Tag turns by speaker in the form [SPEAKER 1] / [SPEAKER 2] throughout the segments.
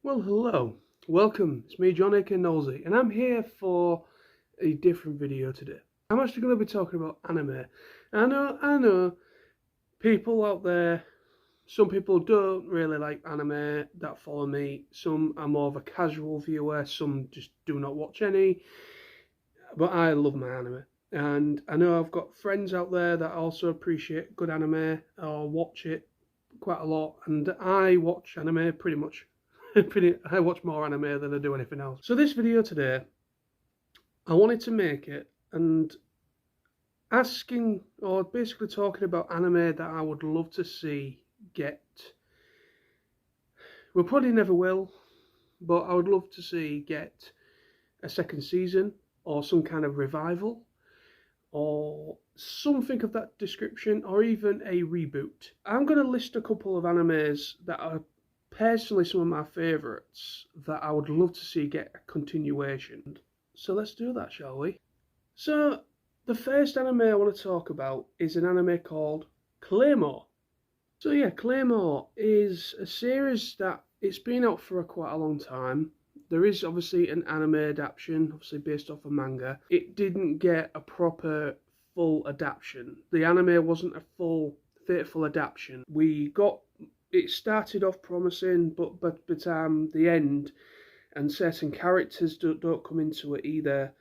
[SPEAKER 1] Well, hello, welcome. It's me, John A.K. Nosey, and I'm here for a different video today. I'm actually going to be talking about anime. I know, people out there. Some people don't really like anime that follow me. Some are more of a casual viewer. Some just do not watch any. But I love my anime, and I know I've got friends out there that also appreciate good anime or watch it quite a lot. And I watch anime pretty much. I watch more anime than I do anything else. So this video today, I wanted to make it and asking or basically talking about anime that I would love to see get. We probably never will, but I would love to see get a second season or some kind of revival or something of that description, or even a reboot. I'm going to list a couple of animes that are personally some of my favourites that I would love to see get a continuation. So let's do that, shall we? So the first anime I want to talk about is an anime called Claymore. So yeah, Claymore is a series that it's been out for quite a long time. There is obviously an anime adaptation, obviously based off a manga. It didn't get a proper full adaptation. The anime wasn't a full faithful adaptation. It started off promising, but by the end, and certain characters don't come into it either.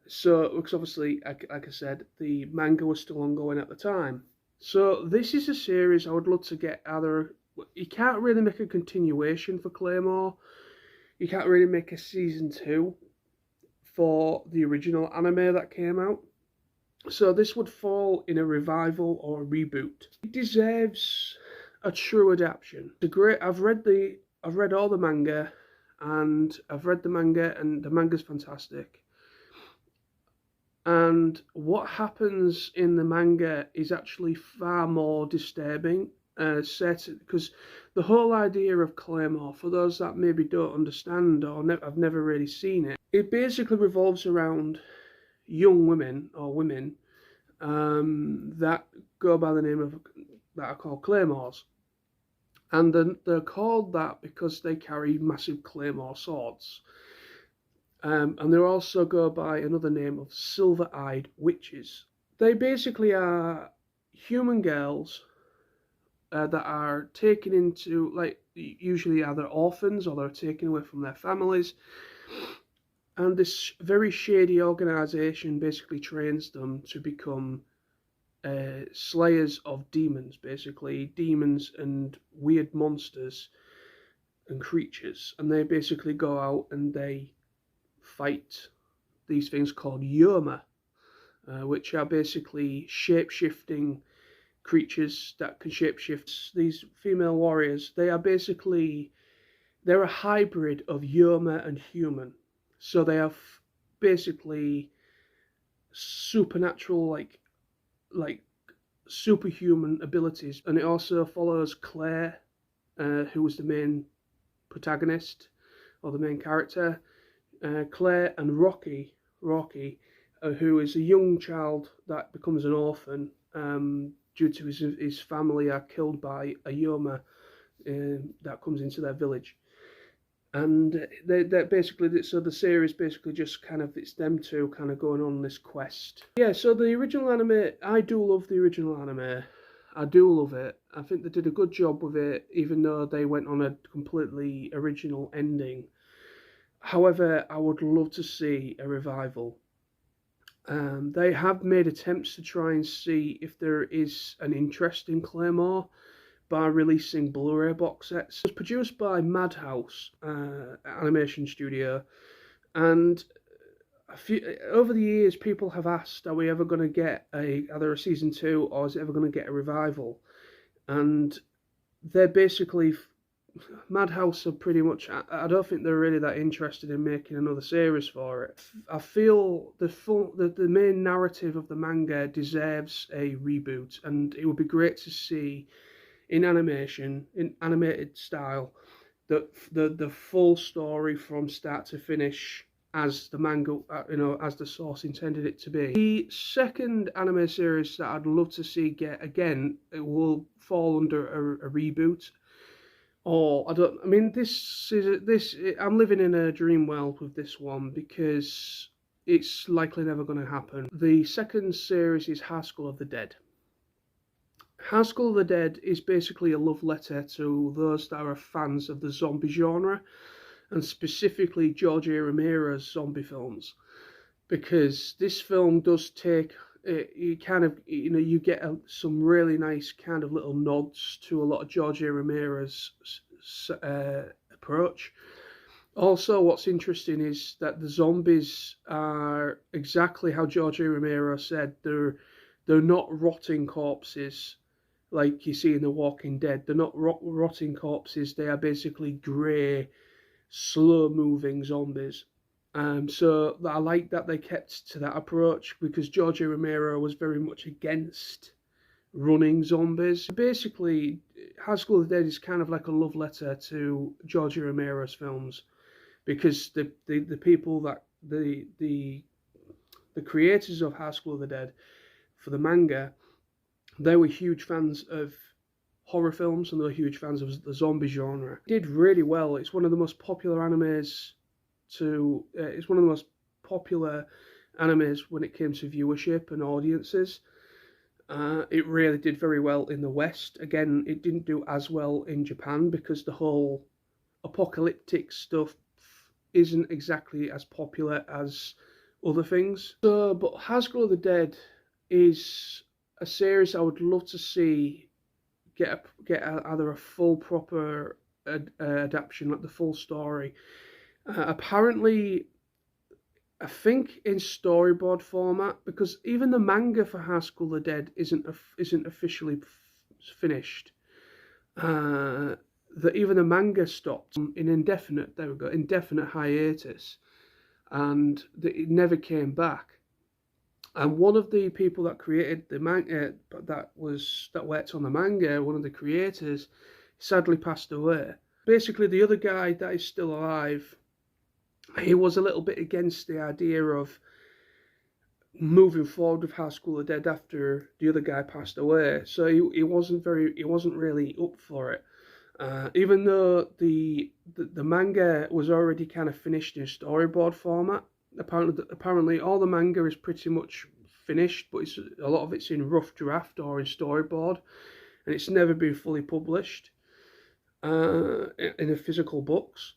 [SPEAKER 1] So, because obviously, like I said, the manga was still ongoing at the time. So this is a series I would love to get either. You can't really make a continuation for Claymore. You can't really make a season 2 for the original anime that came out. So this would fall in a revival or a reboot. It deserves a true adaptation. I've read all the manga, and the manga's fantastic. And what happens in the manga is actually far more disturbing. Because the whole idea of Claymore, for those that maybe don't understand or have never really seen it, it basically revolves around young women that go by the name of that are called Claymores, and they're called that because they carry massive Claymore swords. And they also go by another name of silver-eyed witches. They basically are human girls that are taken into, like, usually either orphans or they're taken away from their families. And this very shady organisation basically trains them to become slayers of demons, basically. Demons and weird monsters and creatures. And they basically go out and they fight these things called Yoma, which are basically shape-shifting creatures that can shapeshift. These female warriors, they're a hybrid of Yoma and human. So they have basically supernatural, like superhuman abilities. And it also follows Claire, who was the main protagonist or the main character. Claire and Rocky, who is a young child that becomes an orphan due to his family are killed by a Yoma that comes into their village. And they're basically, so the series basically just kind of, it's them two kind of going on this quest. Yeah, so the original anime, I do love the original anime. I do love it. I think they did a good job with it, even though they went on a completely original ending. However, I would love to see a revival. They have made attempts to try and see if there is an interest in Claymore by releasing Blu-ray box sets. It was produced by Madhouse Animation Studio, and over the years people have asked, are we ever going to get either a season 2 or is it ever going to get a revival? And they're basically, Madhouse are pretty much, I don't think they're really that interested in making another series for it. I feel the main narrative of the manga deserves a reboot, and it would be great to see in animation, in animated style, the full story from start to finish as the manga, as the source intended it to be. The second anime series that I'd love to see get again, it will fall under a reboot, Oh, I don't. I mean, I'm living in a dream world with this one because it's likely never going to happen. The second series is High School of the Dead. High School of the Dead is basically a love letter to those that are fans of the zombie genre, and specifically George A. Romero's zombie films, because this film does take you kind of, you get some really nice kind of little nods to a lot of George A. Romero's approach. Also, what's interesting is that the zombies are exactly how George A. Romero said. They're not rotting corpses like you see in The Walking Dead. They're not rotting corpses. They are basically grey, slow-moving zombies. So I like that they kept to that approach, because George A. Romero was very much against running zombies. Basically, High School of the Dead is kind of like a love letter to George A. Romero's films, because the people that the creators of High School of the Dead for the manga, they were huge fans of horror films, and they were huge fans of the zombie genre. It did really well. It's one of the most popular animes it's one of the most popular animes when it came to viewership and audiences. It really did very well in the West. Again, it didn't do as well in Japan because the whole apocalyptic stuff isn't exactly as popular as other things. So, but High School of the Dead is a series I would love to see get either a full proper adaptation, like the full story. Apparently, I think in storyboard format, because even the manga for High School of the Dead isn't officially finished. That even the manga stopped in indefinite hiatus, and that it never came back. And one of the people that created the manga, that worked on the manga, one of the creators, sadly passed away. Basically, the other guy that is still alive, he was a little bit against the idea of moving forward with High School of the Dead after the other guy passed away. So he wasn't really up for it. Even though the manga was already kind of finished in storyboard format. Apparently all the manga is pretty much finished, but a lot of it's in rough draft or in storyboard, and it's never been fully published in the physical books.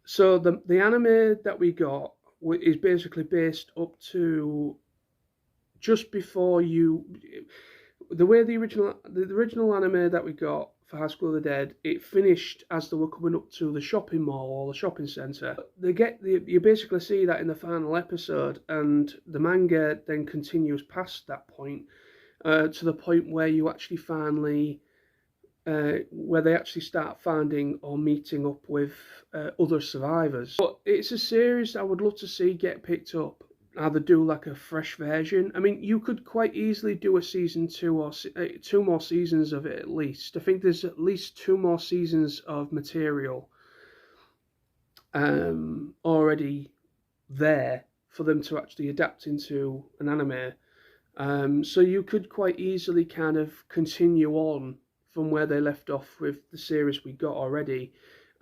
[SPEAKER 1] So the anime that we got is basically based up to just before the way the original anime that we got for High School of the Dead, it finished as they were coming up to the shopping mall or the shopping centre. You basically see that in the final episode, and the manga then continues past that point to the point where you actually finally where they actually start finding or meeting up with other survivors. But it's a series I would love to see get picked up. Either do like a fresh version. I mean, you could quite easily do a season 2 or 2 more seasons of it at least. I think there's at least 2 more seasons of material already there for them to actually adapt into an anime. So you could quite easily kind of continue on from where they left off with the series we got already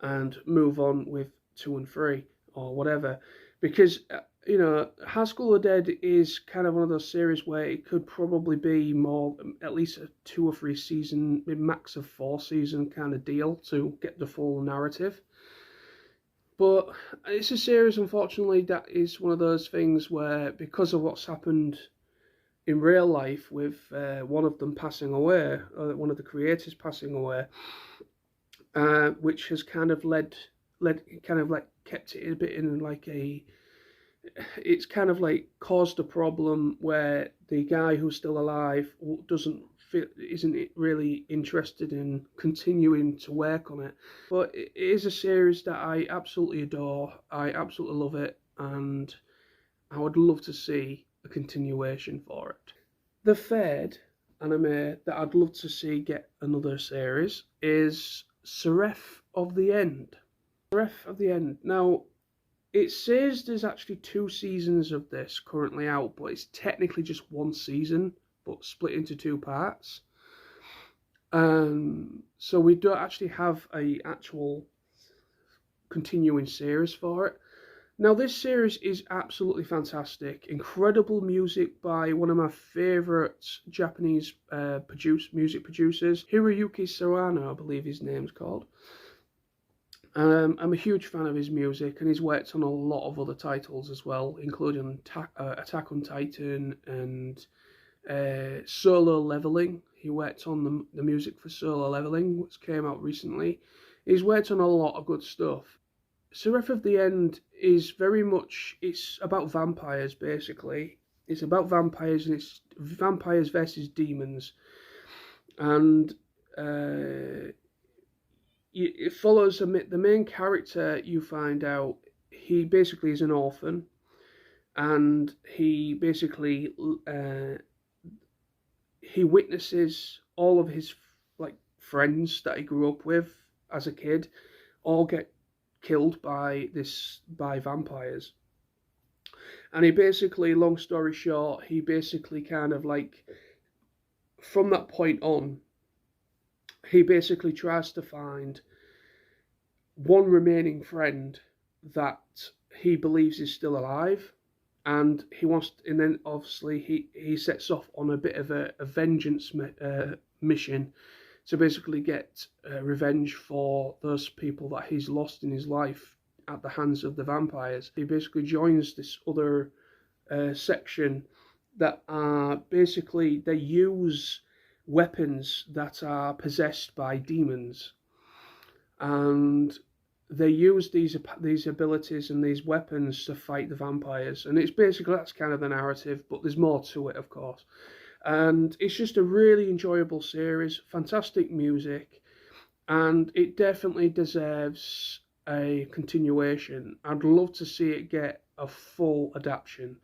[SPEAKER 1] and move on with 2 and 3 or whatever. Because High School of the Dead is kind of one of those series where it could probably be more, at least a 2 or 3 season, max of 4 season kind of deal to get the full narrative. But it's a series, unfortunately, that is one of those things where, because of what's happened in real life with one of them passing away, one of the creators passing away, which has kind of kept it a bit in like it's kind of like caused a problem where the guy who's still alive isn't really interested in continuing to work on it. But it is a series that I absolutely adore. I absolutely love it, and I would love to see a continuation for it. The third anime that I'd love to see get another series is Seraph of the End. Seraph of the End. Now, it says there's actually 2 seasons of this currently out, but it's technically just 1 season, but split into 2 parts. So we don't actually have a actual continuing series for it. Now, this series is absolutely fantastic. Incredible music by one of my favourite Japanese music producers, Hiroyuki Sawano, I believe his name's called. I'm a huge fan of his music, and he's worked on a lot of other titles as well, including Attack on Titan and Solo Leveling. He worked on the music for Solo Leveling, which came out recently. He's worked on a lot of good stuff. Seraph of the End is very much, it's about vampires basically. It's about vampires, and it's vampires versus demons. And it follows the main character. You find out he basically is an orphan, and he basically he witnesses all of his like friends that he grew up with as a kid all get killed by vampires. And he basically, long story short, he basically kind of like, from that point on, he basically tries to find one remaining friend that he believes is still alive, and then obviously he sets off on a bit of a vengeance mission to basically get revenge for those people that he's lost in his life at the hands of the vampires. He basically joins this other section that are basically, they use weapons that are possessed by demons, and they use these abilities and these weapons to fight the vampires. And it's basically, that's kind of the narrative, but there's more to it, of course. And it's just a really enjoyable series, fantastic music, and it definitely deserves a continuation. I'd love to see it get a full adaptation.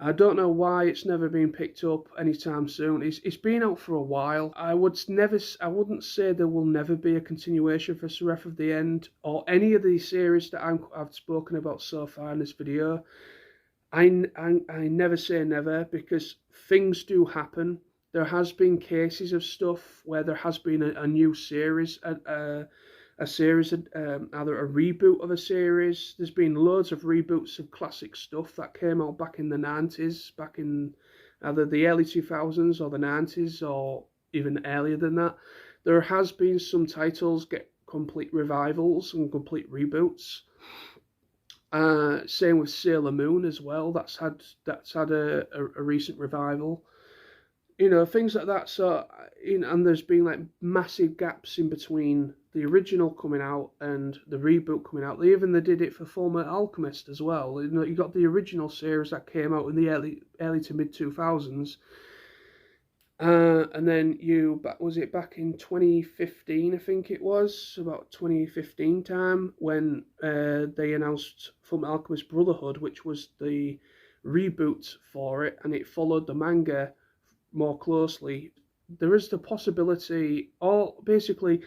[SPEAKER 1] I don't know why it's never been picked up anytime soon. It's been out for a while. I wouldn't say there will never be a continuation for Seraph of the End or any of these series that I've spoken about so far in this video. I never say never, because things do happen. There has been cases of stuff where there has been a new series, a series, either a reboot of a series. There's been loads of reboots of classic stuff that came out back in the 90s, back in either the early 2000s or the 90s, or even earlier than that. There has been some titles get complete revivals and complete reboots. Same with Sailor Moon as well. That's had a recent revival. Things like that. So, and there's been like massive gaps in between the original coming out and the reboot coming out. They did it for Fullmetal Alchemist as well. You got the original series that came out in the early to mid 2000s. And then was it back in 2015, I think it was, about 2015 time, when they announced Fullmetal Alchemist Brotherhood, which was the reboot for it, and it followed the manga more closely. There is the possibility, or basically,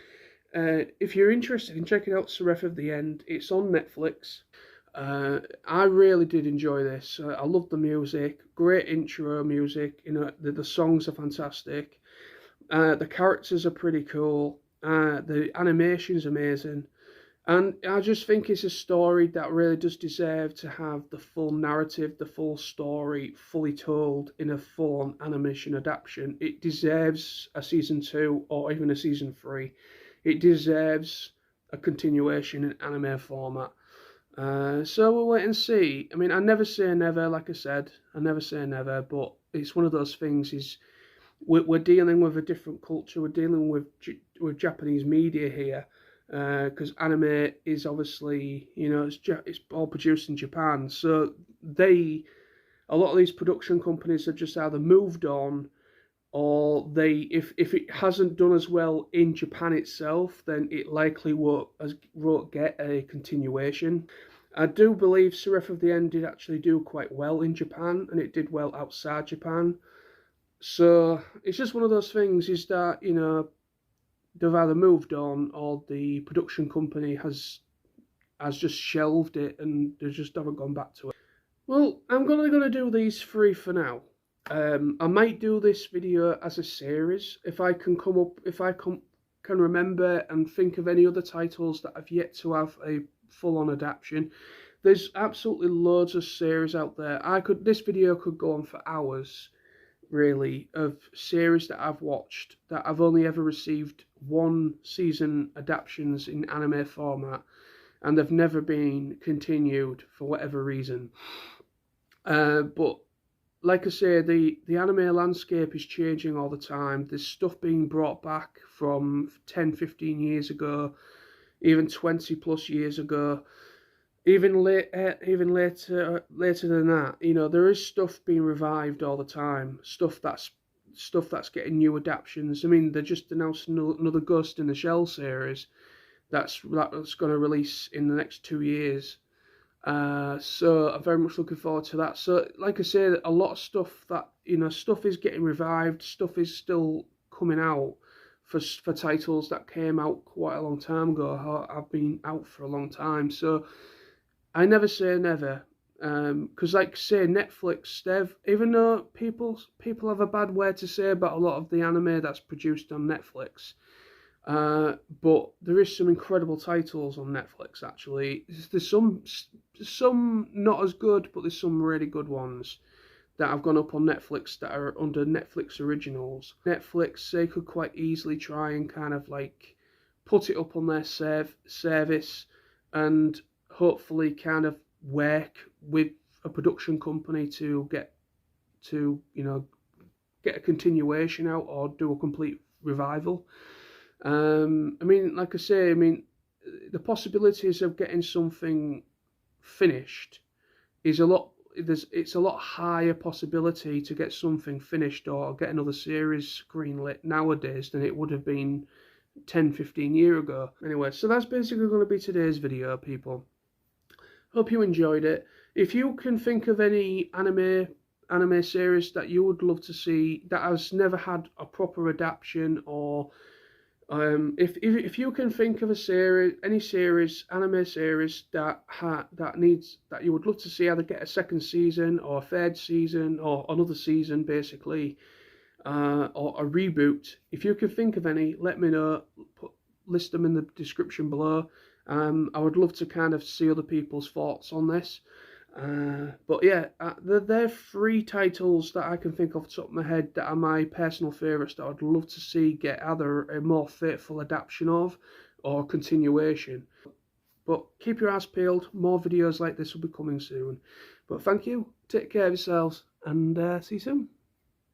[SPEAKER 1] if you're interested in checking out Seraph of the End, it's on Netflix. I really did enjoy this. I love the music, great intro music. The songs are fantastic. The characters are pretty cool. The animation's amazing. And I just think it's a story that really does deserve to have the full narrative, the full story, fully told in a full-on animation adaptation. It deserves a season 2 or even a season 3. It deserves a continuation in anime format. So we'll wait and see. I mean, I never say never, like I said. I never say never, but it's one of those things. We're dealing with a different culture. We're dealing with Japanese media here. Because anime is obviously, it's all produced in Japan. So a lot of these production companies have just either moved on, or if it hasn't done as well in Japan itself, then it likely won't get a continuation. I do believe Seraph of the End did actually do quite well in Japan, and it did well outside Japan. So it's just one of those things, is that, they've either moved on, or the production company has just shelved it and they just haven't gone back to it. Well, I'm going to do these 3 for now. I might do this video as a series if I can can remember and think of any other titles that have yet to have a full-on adaptation. There's absolutely loads of series out there. This video could go on for hours, really, of series that I've watched that I've only ever received one season adaptations in anime format, and they've never been continued for whatever reason. But like I say, the anime landscape is changing all the time. There's stuff being brought back from 10, 15 years ago, even 20 plus years ago, even later than that. You know, there is stuff being revived all the time. Stuff that's getting new adaptations. I mean, they just announced another Ghost in the Shell series that's going to release in the next 2 years. So I'm very much looking forward to that. So, like I say, a lot of stuff that, you know, stuff is getting revived. Stuff is still coming out for titles that came out quite a long time ago. Have been out for a long time. So I never say never. Because, like I say, Netflix, even though people have a bad word to say about a lot of the anime that's produced on Netflix. But there is some incredible titles on Netflix, actually. There's some not as good, but there's some really good ones that have gone up on Netflix that are under Netflix originals. Netflix, they could quite easily try and kind of like put it up on their service and hopefully kind of work with a production company to get a continuation out or do a complete revival. I mean, like I say, the possibilities of getting something finished is it's a lot higher possibility to get something finished or get another series greenlit nowadays than it would have been 10-15 years ago. Anyway, so that's basically going to be today's video, people. Hope you enjoyed it. If you can think of any anime series that you would love to see that has never had a proper adaptation, or if you can think of any anime series that you would love to see either get a second season or a third season or another season, basically, or a reboot. If you can think of any, let me know. List them in the description below. I would love to kind of see other people's thoughts on this. But yeah, they're 3 titles that I can think off the top of my head that are my personal favourites that I'd love to see get either a more faithful adaptation of or continuation. But keep your eyes peeled, more videos like this will be coming soon. But thank you, take care of yourselves, and see you soon.